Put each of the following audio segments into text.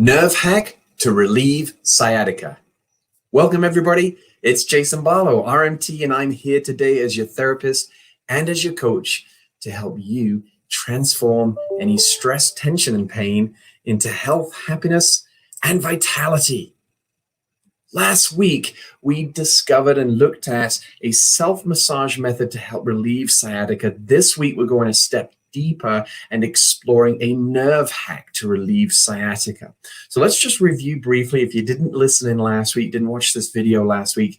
Nerve hack to relieve sciatica. Welcome everybody, it's Jason Barlow, RMT, and I'm here today as your therapist and as your coach to help you transform any stress, tension, and pain into health, happiness, and vitality. Last week, we discovered and looked at a self-massage method to help relieve sciatica. This week, we're going a step deeper and exploring a nerve hack to relieve sciatica. So let's just review briefly, if you didn't listen in last week, didn't watch this video last week,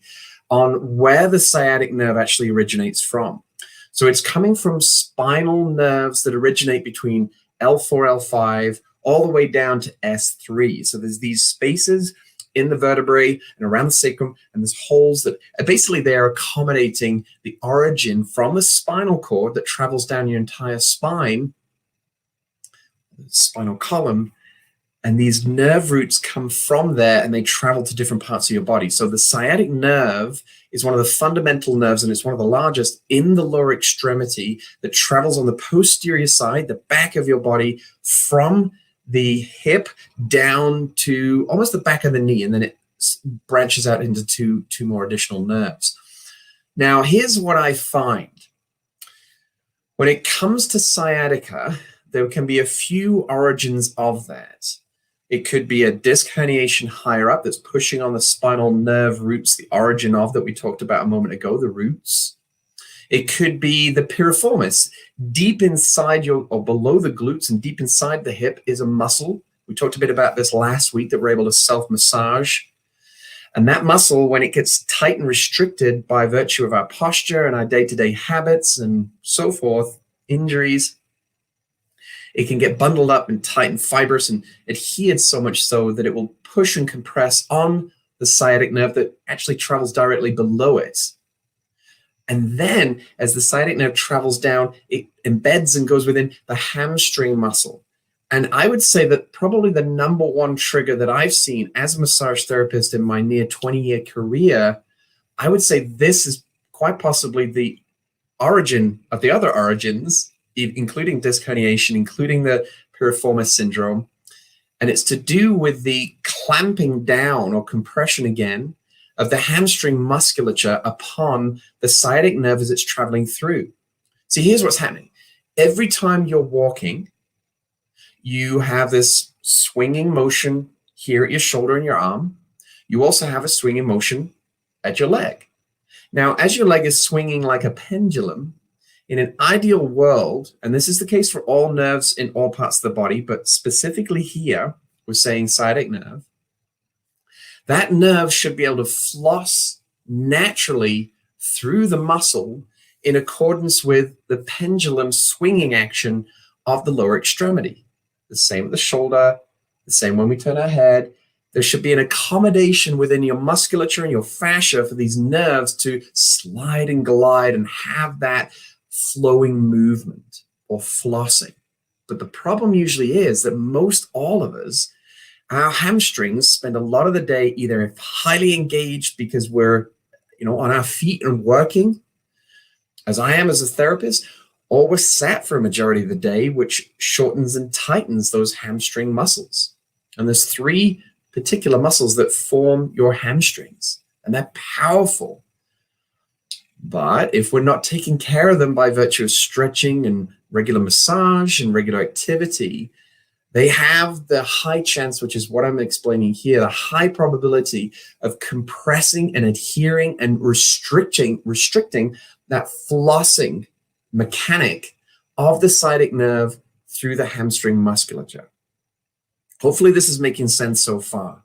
on where the sciatic nerve actually originates from. So it's coming from spinal nerves that originate between L4, L5, all the way down to S3. So there's these spaces in the vertebrae and around the sacrum, and there's holes that basically they're accommodating the origin from the spinal cord that travels down your entire spine, the spinal column, and these nerve roots come from there and they travel to different parts of your body. So the sciatic nerve is one of the fundamental nerves, and it's one of the largest in the lower extremity that travels on the posterior side, the back of your body, from the hip down to almost the back of the knee, and then it branches out into two more additional nerves. Now, here's what I find. When it comes to sciatica, there can be a few origins of that. It could be a disc herniation higher up that's pushing on the spinal nerve roots, the origin of that we talked about a moment ago, the roots. It could be the piriformis. Deep inside or below the glutes and deep inside the hip is a muscle. We talked a bit about this last week, that we're able to self-massage. And that muscle, when it gets tight and restricted by virtue of our posture and our day-to-day habits and so forth, injuries, it can get bundled up and tight and fibrous and adhered so much so that it will push and compress on the sciatic nerve that actually travels directly below it. And then as the sciatic nerve travels down, it embeds and goes within the hamstring muscle. And I would say that probably the number one trigger that I've seen as a massage therapist in my near 20-year career, I would say this is quite possibly the origin of the other origins, including disc herniation, including the piriformis syndrome. And it's to do with the clamping down or compression again of the hamstring musculature upon the sciatic nerve as it's traveling through. See, here's what's happening. Every time you're walking, you have this swinging motion here at your shoulder and your arm. You also have a swinging motion at your leg. Now, as your leg is swinging like a pendulum, in an ideal world, and this is the case for all nerves in all parts of the body, but specifically here, we're saying sciatic nerve, that nerve should be able to floss naturally through the muscle in accordance with the pendulum swinging action of the lower extremity. The same with the shoulder, the same when we turn our head. There should be an accommodation within your musculature and your fascia for these nerves to slide and glide and have that flowing movement or flossing. But the problem usually is that most all of us, our hamstrings spend a lot of the day either highly engaged because we're, on our feet and working, as I am as a therapist, or we're sat for a majority of the day, which shortens and tightens those hamstring muscles. And there's three particular muscles that form your hamstrings, and they're powerful. But if we're not taking care of them by virtue of stretching and regular massage and regular activity, they have the high chance, which is what I'm explaining here, the high probability of compressing and adhering and restricting that flossing mechanic of the sciatic nerve through the hamstring musculature. Hopefully this is making sense so far.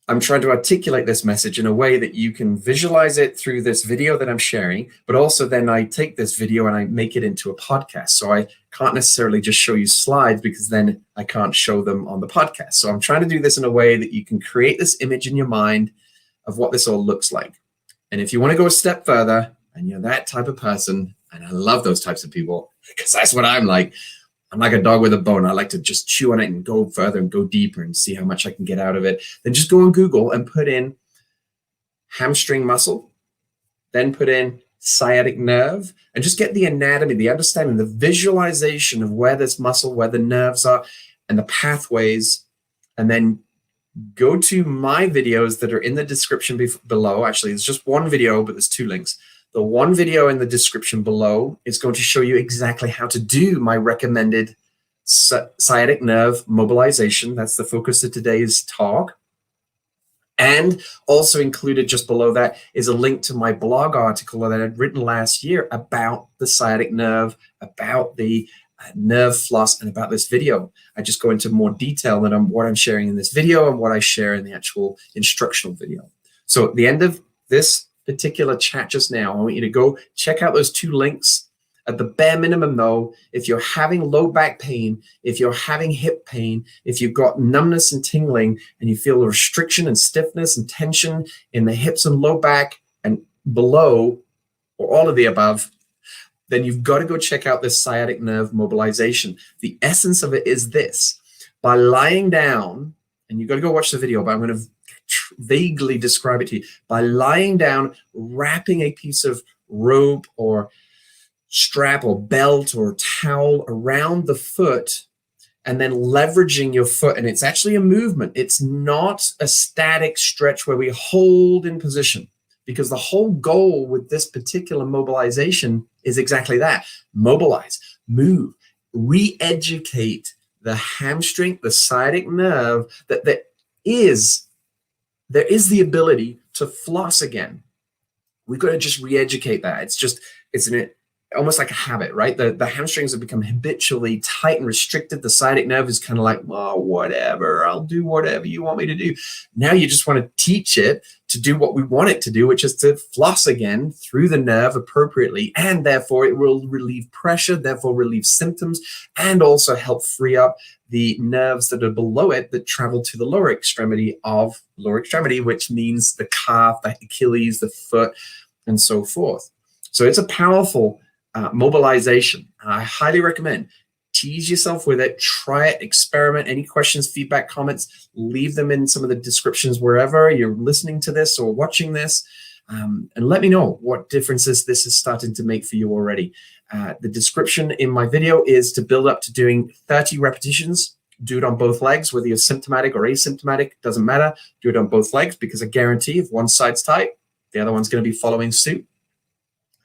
I'm trying to articulate this message in a way that you can visualize it through this video that I'm sharing, but also then I take this video and I make it into a podcast. So I can't necessarily just show you slides because then I can't show them on the podcast. So I'm trying to do this in a way that you can create this image in your mind of what this all looks like. And if you want to go a step further and you're that type of person, and I love those types of people because that's what I'm like. I'm like a dog with a bone. I like to just chew on it and go further and go deeper and see how much I can get out of it. Then just go on Google and put in hamstring muscle, then put in sciatic nerve, and just get the anatomy, the understanding, the visualization of where this muscle, where the nerves are, and the pathways and then go to my videos that are in the description below. Actually, it's just one video, but there's 2 links. The one video in the description below is going to show you exactly how to do my recommended sciatic nerve mobilization. That's the focus of today's talk. And also included just below that is a link to my blog article that I'd written last year about the sciatic nerve, about the nerve floss, and about this video. I just go into more detail than what I'm sharing in this video and what I share in the actual instructional video. So at the end of this particular chat just now, I want you to go check out those 2 links. At the bare minimum, though, if you're having low back pain, if you're having hip pain, if you've got numbness and tingling, and you feel a restriction and stiffness and tension in the hips and low back and below, or all of the above, then you've got to go check out this sciatic nerve mobilization. The essence of it is this. By lying down, and you've got to go watch the video, but I'm going to vaguely describe it to you. By lying down, wrapping a piece of rope or strap or belt or towel around the foot, and then leveraging your foot. And it's actually a movement. It's not a static stretch where we hold in position, because the whole goal with this particular mobilization is exactly that. Mobilize, move, re-educate the hamstring, the sciatic nerve, that there is the ability to floss again. We've got to just re-educate that. It's almost like a habit, right? The hamstrings have become habitually tight and restricted. The sciatic nerve is kind of like, oh, whatever, I'll do whatever you want me to do. Now you just want to teach it to do what we want it to do, which is to floss again through the nerve appropriately. And therefore it will relieve pressure, therefore relieve symptoms, and also help free up the nerves that are below it that travel to the lower extremity, which means the calf, the Achilles, the foot, and so forth. So it's a powerful mobilization. I highly recommend tease yourself with it, try it, experiment. Any questions, feedback, comments, leave them in some of the descriptions wherever you're listening to this or watching this, and let me know what differences this is starting to make for you already. The description in my video is to build up to doing 30 repetitions. Do it on both legs, whether you're symptomatic or asymptomatic, doesn't matter. Do it on both legs, because I guarantee if one side's tight, the other one's going to be following suit.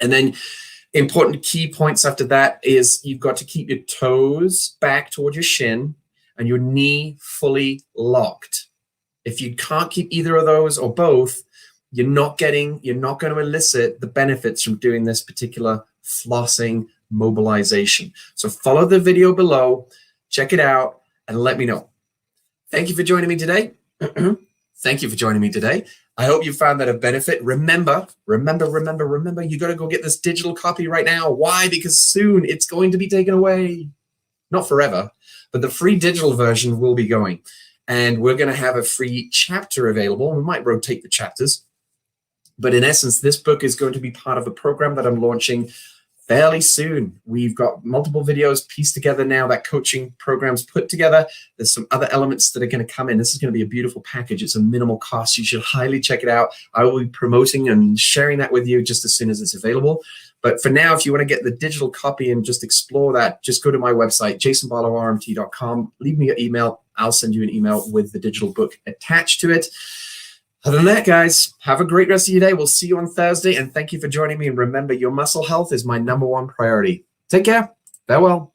And then important key points after that is you've got to keep your toes back towards your shin and your knee fully locked. If you can't keep either of those or both, you're not going to elicit the benefits from doing this particular flossing mobilization. So follow the video below, check it out, and let me know. Thank you for joining me today. Thank you for joining me today. I hope you found that a benefit. Remember, you got to go get this digital copy right now. Why? Because soon it's going to be taken away. Not forever, but the free digital version will be going. And we're going to have a free chapter available. We might rotate the chapters. But in essence, this book is going to be part of a program that I'm launching fairly soon. We've got multiple videos pieced together now. That coaching program's put together. There's some other elements that are going to come in. This is going to be a beautiful package. It's a minimal cost. You should highly check it out. I will be promoting and sharing that with you just as soon as it's available. But for now, if you want to get the digital copy and just explore that, just go to my website, jasonbarlowrmt.com. Leave me your email. I'll send you an email with the digital book attached to it. Other than that, guys, have a great rest of your day. We'll see you on Thursday, and thank you for joining me. And remember, your muscle health is my #1 priority. Take care. Farewell.